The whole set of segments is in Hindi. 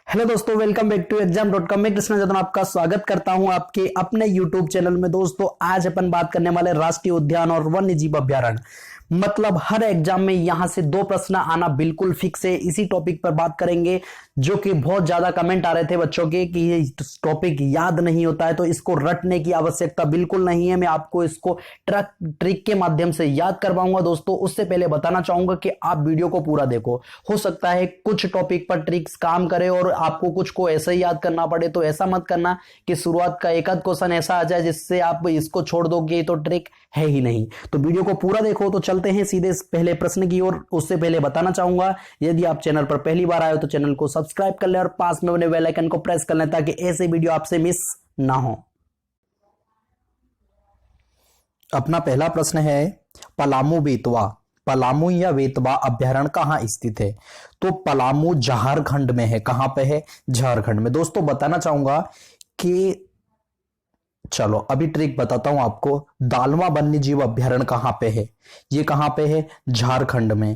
हेलो दोस्तों, वेलकम बैक टू exam.com। मैं कृष्ण जतन आपका स्वागत करता हूं आपके अपने यूट्यूब चैनल में। दोस्तों, आज अपन बात करने वाले राष्ट्रीय उद्यान और वन्य जीव अभ्यारण्य। मतलब हर एग्जाम में यहां से 2 प्रश्न आना बिल्कुल फिक्स है। इसी टॉपिक पर बात करेंगे, जो कि बहुत ज्यादा कमेंट आ रहे थे बच्चों के कि ये टॉपिक याद नहीं होता है, तो इसको रटने की आवश्यकता बिल्कुल नहीं है। मैं आपको इसको ट्रिक के माध्यम से याद करवाऊंगा। दोस्तों, उससे पहले बताना चाहूंगा कि आप वीडियो को पूरा देखो। हो सकता है कुछ टॉपिक पर ट्रिक्स काम करे और आपको कुछ को ऐसे ही याद करना पड़े, तो ऐसा मत करना कि शुरुआत का एक आध क्वेश्चन ऐसा आ जाए जिससे आप इसको छोड़ दोगे, ये तो ट्रिक है ही नहीं। तो वीडियो को पूरा देखो। तो चलते हैं सीधे पहले प्रश्न की ओर। उससे पहले बताना चाहूंगा, यदि आप चैनल पर पहली बार आए हो तो चैनल को सब्सक्राइब कर लें और पास में बने बेल आइकन को प्रेस कर लें ताकि ऐसे वीडियो आपसे मिस ना हो। अपना पहला प्रश्न है, पलामू बेतवा, पलामू या वेतवा अभ्यारण्य कहां स्थित है? तो पलामू झारखंड में है। कहां पे है? झारखंड में। दोस्तों, बताना चाहूंगा कि चलो अभी ट्रिक बताता हूं आपको। दालमा वन्य जीव अभ्यारण्य कहां पे है? ये कहां पे है? झारखंड में।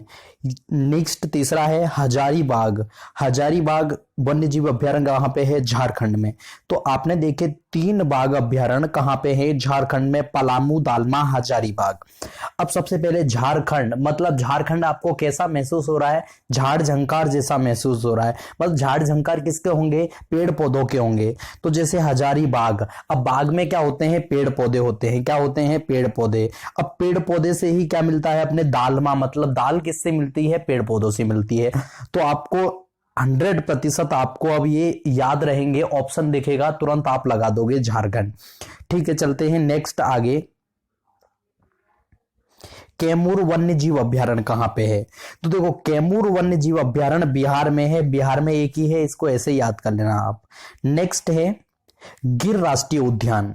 नेक्स्ट तीसरा है हजारीबाग, हजारीबाग वन्य जीव अभ्यारण्य कहां पे है? झारखंड में। तो आपने देखे 3 बाघ अभ्यारण्य कहां पे है? झारखंड में, पलामू, दालमा, हजारीबाग। अब सबसे पहले झारखंड, मतलब झारखंड आपको कैसा महसूस हो रहा है? झाड़ झंकार जैसा महसूस हो रहा है। मतलब झाड़ झंकार किसके होंगे? पेड़ पौधों के होंगे। तो जैसे हजारीबाग, अब बाग में क्या होते हैं? पेड़ पौधे होते हैं। क्या होते हैं? पेड़ पौधे। अब पेड़ पौधे से ही क्या मिलता है अपने? दालमा, मतलब दाल किससे मिलती है? पेड़ पौधों से मिलती है। तो आपको 100% आपको अब ये याद रहेंगे। ऑप्शन दिखेगा तुरंत आप लगा दोगे, झारखंड। ठीक है, चलते हैं नेक्स्ट आगे। कैमूर वन्य जीव अभ्यारण्य कहां पे है? तो देखो, कैमूर वन्य जीव अभ्यारण्य बिहार में है। बिहार में एक ही है, इसको ऐसे याद कर लेना आप। नेक्स्ट है गिर राष्ट्रीय उद्यान।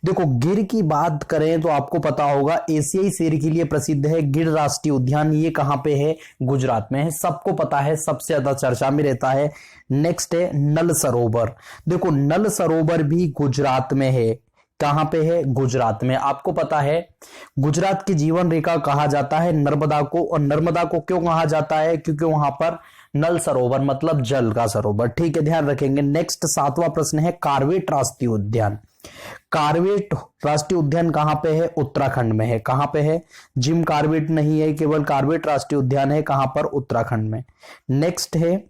देखो, गिर की बात करें तो आपको पता होगा एशियाई शेर के लिए प्रसिद्ध है गिर राष्ट्रीय उद्यान। ये कहां पे है? गुजरात में है। सबको पता है, सबसे ज्यादा चर्चा में रहता है। नेक्स्ट है नल सरोवर। देखो, नल सरोवर भी गुजरात में है। कहां पे है? गुजरात में। आपको पता है गुजरात की जीवन रेखा कहा जाता है नर्मदा को। और नर्मदा को क्यों कहा जाता है? क्योंकि वहां पर नल सरोवर मतलब जल का सरोवर। ठीक है, ध्यान रखेंगे। नेक्स्ट 7वां प्रश्न है कार्बेट राष्ट्रीय उद्यान। कार्बेट राष्ट्रीय उद्यान कहां पे है? उत्तराखंड में है। कहां पे है? जिम कार्बेट नहीं है, केवल कार्बेट राष्ट्रीय उद्यान है। कहां पर? उत्तराखंड में। नेक्स्ट है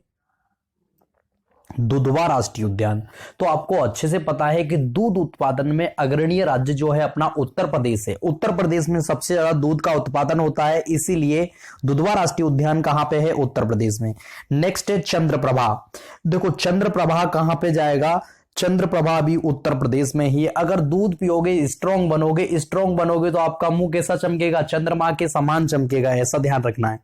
दुधवा राष्ट्रीय उद्यान। तो आपको अच्छे से पता है कि दूध उत्पादन में अग्रणीय राज्य जो है अपना उत्तर प्रदेश है। उत्तर प्रदेश में सबसे ज्यादा दूध का उत्पादन होता है, इसीलिए दुधवा राष्ट्रीय उद्यान कहां पे है? उत्तर प्रदेश में। नेक्स्ट है चंद्रप्रभा। देखो, चंद्रप्रभा कहां पे जाएगा? चंद्रप्रभा भी उत्तर प्रदेश में ही है। अगर दूध पियोगे, स्ट्रांग बनोगे तो आपका मुंह कैसा चमकेगा? चंद्रमा के समान चमकेगा। ऐसा ध्यान रखना है।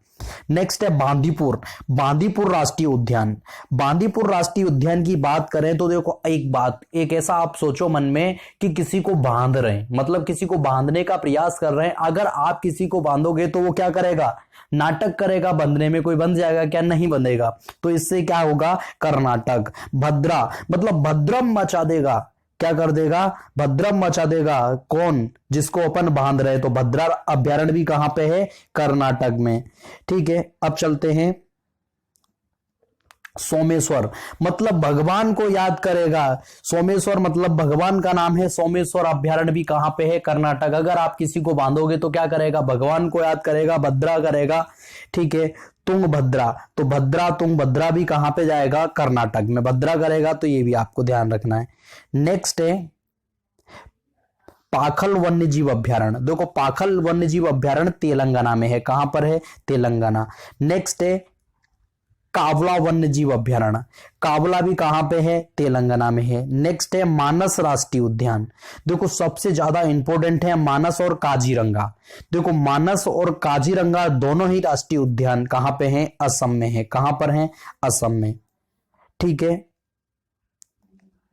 नेक्स्ट है बांदीपुर, बांदीपुर राष्ट्रीय उद्यान। बांदीपुर राष्ट्रीय उद्यान की बात करें तो देखो, एक ऐसा आप सोचो मन में कि किसी को बांध रहे हैं, मतलब किसी को बांधने का प्रयास कर रहे हैं। अगर आप किसी को बांधोगे तो वो क्या करेगा? नाटक करेगा बंधने में। कोई बंध जाएगा क्या? नहीं बंधेगा। तो इससे क्या होगा? कर्नाटक। भद्रा मतलब भद्रम मचा देगा। क्या कर देगा? भद्रम मचा देगा। कौन? जिसको अपन बांध रहे। तो भद्रा अभ्यारण्य भी कहां पे है? कर्नाटक में। ठीक है, अब चलते हैं सोमेश्वर, मतलब भगवान को याद करेगा। सोमेश्वर मतलब भगवान का नाम है। सोमेश्वर अभ्यारण्य भी कहां पे है? कर्नाटक। अगर आप किसी को बांधोगे तो क्या करेगा? भगवान को याद करेगा, भद्रा करेगा। ठीक है, तुंगभद्रा, तो भद्रा तुंगभद्रा भी कहां पे जाएगा? कर्नाटक में। भद्रा करेगा, तो ये भी आपको ध्यान रखना है। नेक्स्ट है पाखल वन्य जीव अभ्यारण्य। देखो, पाखल वन्य जीव अभ्यारण्य तेलंगाना में है। कहां पर है? तेलंगाना। नेक्स्ट है कावला वन्य जीव अभ्यारण्य। कावला भी कहां पे है? तेलंगाना में है। नेक्स्ट है मानस राष्ट्रीय उद्यान। देखो, सबसे ज्यादा इंपॉर्टेंट है मानस और काजीरंगा। देखो, मानस और काजीरंगा दोनों ही राष्ट्रीय उद्यान कहां पे हैं? असम में है। कहां पर हैं? असम में। ठीक है,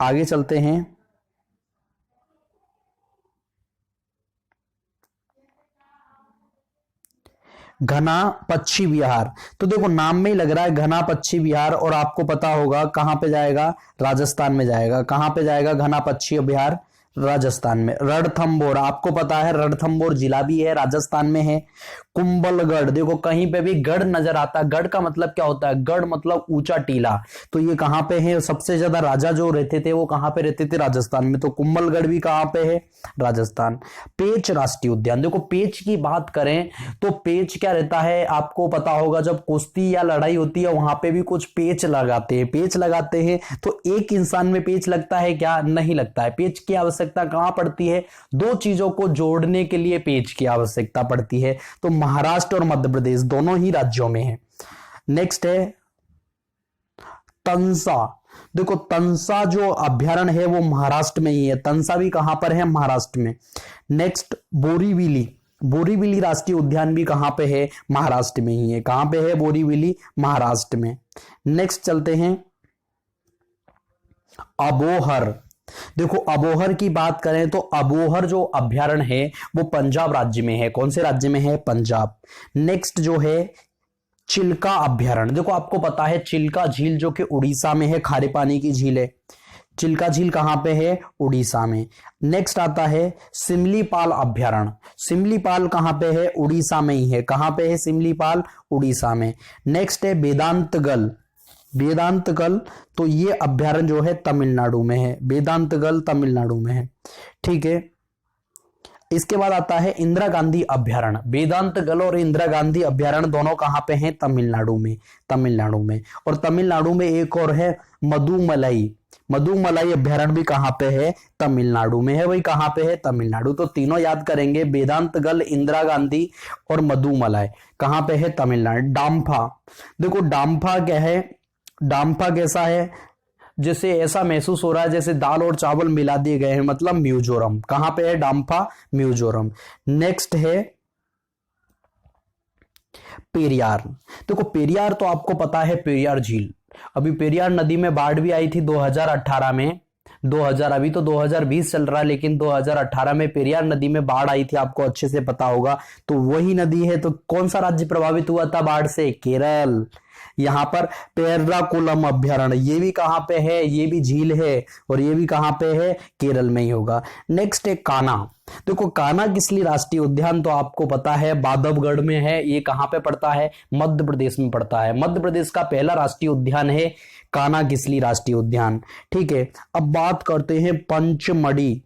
आगे चलते हैं। घना पक्षी विहार। तो देखो, नाम में ही लग रहा है घना पक्षी विहार, और आपको पता होगा कहां पे जाएगा? राजस्थान में जाएगा। कहां पे जाएगा घना पक्षी विहार? राजस्थान में। रणथंभौर, आपको पता है रणथंभौर जिला भी है, राजस्थान में है। कुंभलगढ़, देखो कहीं पे भी गढ़ नजर आता है, गढ़ का मतलब क्या होता है, गढ़ मतलब ऊंचा टीला, तो ये कहां पे है, सबसे ज्यादा राजा जो रहते थे वो कहां पे रहते थे, राजस्थान में, तो कुंभलगढ़ भी कहां पे है, राजस्थान। पेंच राष्ट्रीय उद्यान, देखो पेंच की बात करें तो पेंच क्या रहता है, आपको पता होगा जब कुश्ती या लड़ाई होती है वहां पे भी कुछ पेंच लगाते हैं, पेंच लगाते हैं, तो एक इंसान में पेंच लगता है क्या, नहीं लगता है। पेंच की आवश्यकता कहां पड़ती है, दो चीजों को जोड़ने के लिए पेंच की आवश्यकता पड़ती है, तो महाराष्ट्र और मध्य प्रदेश दोनों ही राज्यों में है। नेक्स्ट है तंसा, देखो तंसा जो अभ्यारण्य है वो महाराष्ट्र में ही है, तंसा भी कहां पर है, महाराष्ट्र में। नेक्स्ट बोरीविली, बोरीविली राष्ट्रीय उद्यान भी कहां पे है, महाराष्ट्र में ही है, कहां पे है बोरीविली, महाराष्ट्र में। नेक्स्ट चलते हैं अबोहर, देखो अबोहर की बात करें तो अबोहर जो अभ्यारण्य है वो पंजाब राज्य में है, कौन से राज्य में है, पंजाब। नेक्स्ट जो है चिल्का अभ्यारण्य, देखो आपको पता है चिल्का झील जो कि उड़ीसा में है, खारे पानी की झील है, चिल्का झील कहां पे है, उड़ीसा में। नेक्स्ट आता है सिमलीपाल अभ्यारण्य, सिमलीपाल कहां पे है, उड़ीसा में ही है, कहां पे है सिमलीपाल, उड़ीसा में। नेक्स्ट है वेदांतगल, वेदांतगल तो ये अभ्यारण्य जो है तमिलनाडु में है, वेदांतगल तमिलनाडु में है, ठीक है। इसके बाद आता है इंदिरा गांधी अभ्यारण्य, वेदांतगल और इंदिरा गांधी अभ्यारण्य दोनों कहां पे हैं, तमिलनाडु में, तमिलनाडु में। और तमिलनाडु में एक और है मधुमलाई, मधुमलाई अभ्यारण्य भी कहां पे है, तमिलनाडु में है, वही कहां पे है, तमिलनाडु। तो तीनों याद करेंगे, वेदांतगल, इंदिरा गांधी और मधुमलाई कहां पे है, तमिलनाडु। डाम्फा, देखो डाम्फा क्या है, डाम्फा कैसा है, जैसे ऐसा महसूस हो रहा है जैसे दाल और चावल मिला दिए गए हैं, मतलब मिजोरम, कहां पे है डाम्फा, मिजोरम। नेक्स्ट है पेरियार, देखो पेरियार तो आपको पता है पेरियार झील, अभी पेरियार नदी में बाढ़ भी आई थी 2018 में, 2000 अभी तो 2020 चल रहा है, लेकिन 2018 में पेरियार नदी में बाढ़ आई थी, आपको अच्छे से पता होगा, तो वही नदी है। तो कौन सा राज्य प्रभावित हुआ था बाढ़ से, केरल। यहां पर पेर्राकुलम अभ्यारण्य, ये भी कहां पे है, ये भी झील है, और ये भी कहां पे है, केरल में ही होगा। नेक्स्ट है कान्हा, देखो कान्हा किसली राष्ट्रीय उद्यान तो आपको पता है बांधवगढ़ में है, ये कहां पे पड़ता है, मध्य प्रदेश में पड़ता है, मध्य प्रदेश का पहला राष्ट्रीय उद्यान है कान्हा किसली राष्ट्रीय उद्यान, ठीक है। अब बात करते हैं पंचमढ़ी,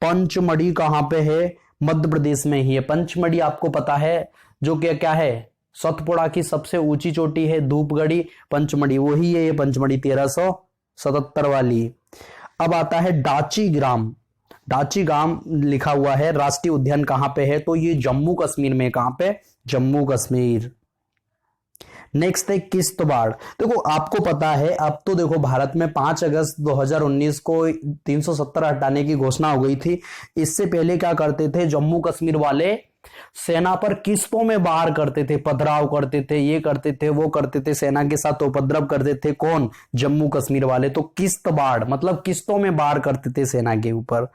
पंचमढ़ी कहां पे है, मध्य प्रदेश में ही है। पंचमढ़ी आपको पता है जो कि क्या है, सतपुड़ा की सबसे ऊंची चोटी है, धूपगढ़ी पंचमढ़ी, वही है ये पंचमढ़ी 1377 वाली। अब आता है डाची ग्राम, डाची ग्राम लिखा हुआ है, राष्ट्रीय उद्यान कहां पे है, तो ये जम्मू कश्मीर में, कहां पे, जम्मू कश्मीर। नेक्स्ट है किश्तवाड़, देखो आपको पता है अब तो देखो भारत में 5 अगस्त 2019 को 370 हटाने की घोषणा हो गई थी। इससे पहले क्या करते थे जम्मू कश्मीर वाले, सेना पर किस्तों में वार करते थे, पथराव करते थे, ये करते थे, वो करते थे, सेना के साथ उपद्रव करते थे, कौन, जम्मू कश्मीर वाले। तो किश्तवाड़ मतलब किस्तों में वार करते थे सेना के ऊपर।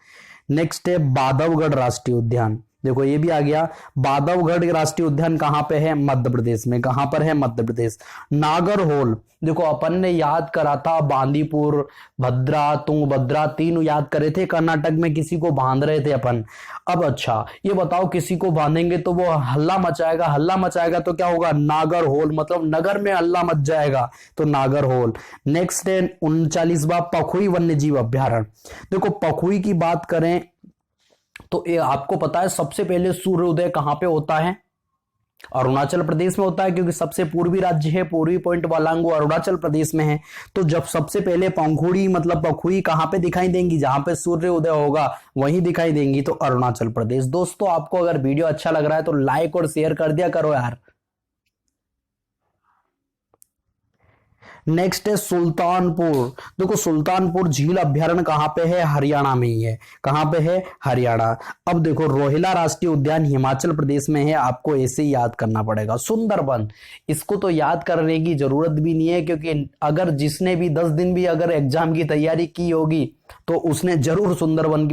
नेक्स्ट है बांधवगढ़ राष्ट्रीय उद्यान, देखो ये भी आ गया, बांधवगढ़ राष्ट्रीय उद्यान कहां पे है, मध्य प्रदेश में, कहां पर है, मध्य प्रदेश। नागरहोल, देखो अपन ने याद करा था बांदीपुर, भद्रा, तुंगभद्रा, तीनों याद करे थे, कर्नाटक में किसी को बांध रहे थे अपन। अब अच्छा ये बताओ किसी को बांधेंगे तो वो हल्ला मचाएगा, हल्ला मचाएगा तो क्या होगा, नागरहोल, मतलब नगर में हल्ला मच जाएगा, तो नागरहोल। नेक्स्ट है 39वां पखुई वन्यजीव अभ्यारण्य, देखो पखुई की बात करें तो ये आपको पता है सबसे पहले सूर्योदय कहां पे होता है, अरुणाचल प्रदेश में होता है, क्योंकि सबसे पूर्वी राज्य है, पूर्वी पॉइंट वालांग वो अरुणाचल प्रदेश में है। तो जब सबसे पहले पंखुड़ी मतलब पखुई कहां पे दिखाई देंगी, जहां पे सूर्योदय होगा वहीं दिखाई देंगी, तो अरुणाचल प्रदेश। दोस्तों आपको अगर वीडियो अच्छा लग रहा है तो लाइक और शेयर कर दिया करो यार। नेक्स्ट है सुल्तानपुर, देखो सुल्तानपुर झील अभ्यारण्य कहां पे है, हरियाणा में ही है, कहां पे है, हरियाणा। अब देखो रोहिला राष्ट्रीय उद्यान हिमाचल प्रदेश में है, आपको ऐसे ही याद करना पड़ेगा। सुंदरबन, इसको तो याद करने की जरूरत भी नहीं है, क्योंकि अगर जिसने भी 10 दिन भी अगर एग्जाम की तैयारी की होगी तो उसने जरूर सुंदरबन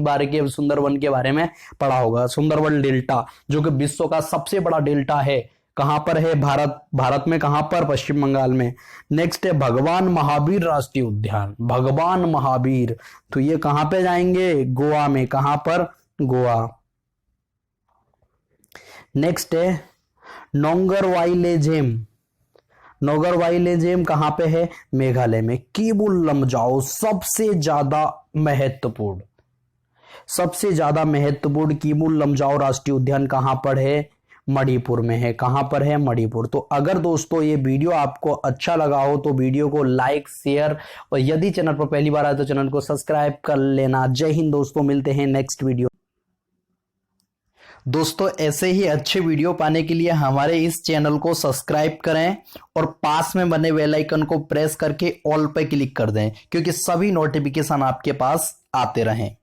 के बारे में पढ़ा होगा। सुंदरबन डेल्टा जो कि विश्व का सबसे बड़ा डेल्टा है, कहां पर है? भारत में कहां पर? पश्चिम बंगाल में। नेक्स्ट है भगवान महावीर राष्ट्रीय उद्यान, भगवान महावीर, तो ये कहां पे जाएंगे? गोवा में। कहां पर? गोवा। नेक्स्ट है नोंगरवाइलेजेम, नोगरवाइलेजेम कहां पे है? मेघालय में। केबुल लमजाओ सबसे ज्यादा महत्वपूर्ण, सबसे ज्यादा महत्वपूर्ण केबुल लमजाओ राष्ट्रीय उद्यान कहां पर है? मणिपुर में है। कहां पर है? मणिपुर। तो अगर दोस्तों ये वीडियो आपको अच्छा लगा हो तो वीडियो को लाइक, शेयर और यदि चैनल पर पहली बार आए तो चैनल को सब्सक्राइब कर लेना। जय हिंद दोस्तों, मिलते हैं नेक्स्ट वीडियो। दोस्तों ऐसे ही अच्छे वीडियो पाने के लिए हमारे इस चैनल को सब्सक्राइब करें और पास में बने बेल आइकन को प्रेस करके ऑल पे क्लिक कर दें, क्योंकि सभी नोटिफिकेशन आपके पास आते रहें।